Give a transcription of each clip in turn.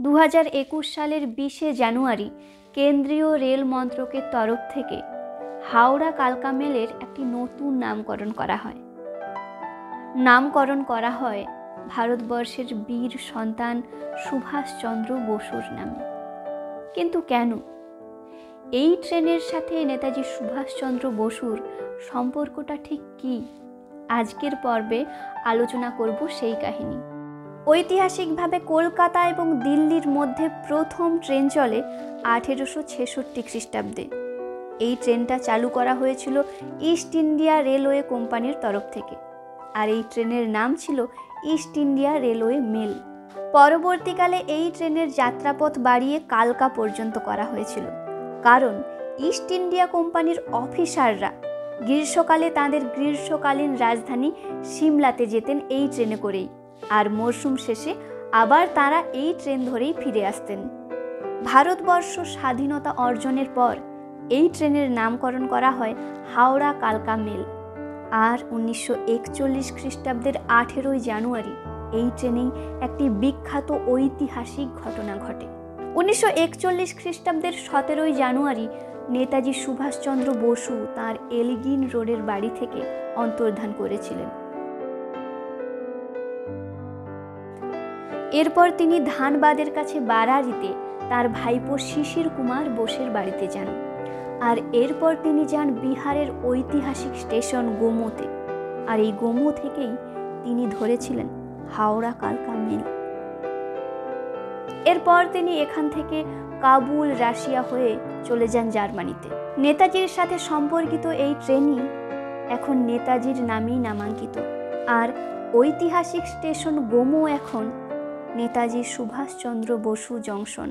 2021 সালের 20শে জানুয়ারি কেন্দ্রীয় রেল মন্ত্রকের তরফ থেকে হাওড়া কালকা মেলের একটি নতুন নামকরণ করা হয়। নামকরণ করা হয় ভারতবর্ষের বীর সন্তান সুভাষচন্দ্র বসুর নামে। কিন্তু কেন? এই ট্রেনের সাথে নেতাজি সুভাষচন্দ্র বসুর সম্পর্কটা ঠিক কী? আজকের পর্বে আলোচনা করব সেই কাহিনী। ঐতিহাসিকভাবে কলকাতা এবং দিল্লির মধ্যে প্রথম ট্রেন চলে 1866 খ্রিস্টাব্দে। এই ট্রেনটা চালু করা হয়েছিল ইস্ট ইন্ডিয়া রেলওয়ে কোম্পানির তরফ থেকে, আর এই ট্রেনের নাম ছিল ইস্ট ইন্ডিয়া রেলওয়ে মেল। পরবর্তীকালে এই ট্রেনের যাত্রাপথ বাড়িয়ে কালকা পর্যন্ত করা হয়েছিল, কারণ ইস্ট ইন্ডিয়া কোম্পানির অফিসাররা গ্রীষ্মকালে তাঁদের গ্রীষ্মকালীন রাজধানী সিমলাতে যেতেন এই ট্রেনে করেই, আর মরশুম শেষে আবার তারা এই ট্রেন ধরেই ফিরে আসতেন। ভারতবর্ষ স্বাধীনতা অর্জনের পর এই ট্রেনের নামকরণ করা হয় হাওড়া কালকা মেল, আর 1941 খ্রিস্টাব্দের 18 জানুয়ারি এই ট্রেনেই একটি বিখ্যাত ঐতিহাসিক ঘটনা ঘটে। 1941 খ্রিস্টাব্দের 17 জানুয়ারি নেতাজি সুভাষচন্দ্র বসু তাঁর এলগিন রোডের বাড়ি থেকে অন্তর্ধান করেছিলেন। এরপর তিনি ধানবাদের কাছে বারারিতে তার ভাইপো শিশির কুমার বোসের বাড়িতে যান, আর এরপর তিনি যান বিহারের ঐতিহাসিক স্টেশন গোমোতে, আর এই গোমো থেকেই তিনি ধরেছিলেন হাওড়া কালকা মেল। এরপর তিনি এখান থেকে কাবুল রাশিয়া হয়ে চলে যান জার্মানিতে। নেতাজির সাথে সম্পর্কিত এই ট্রেনই এখন নেতাজির নামেই নামাঙ্কিত, আর ঐতিহাসিক স্টেশন গোমো এখন নেতাজি সুভাষচন্দ্র বসু জংশন।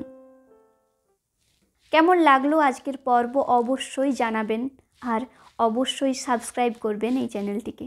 কেমন লাগলো আজকের পর্ব অবশ্যই জানাবেন, আর অবশ্যই সাবস্ক্রাইব করবেন এই চ্যানেলটিকে।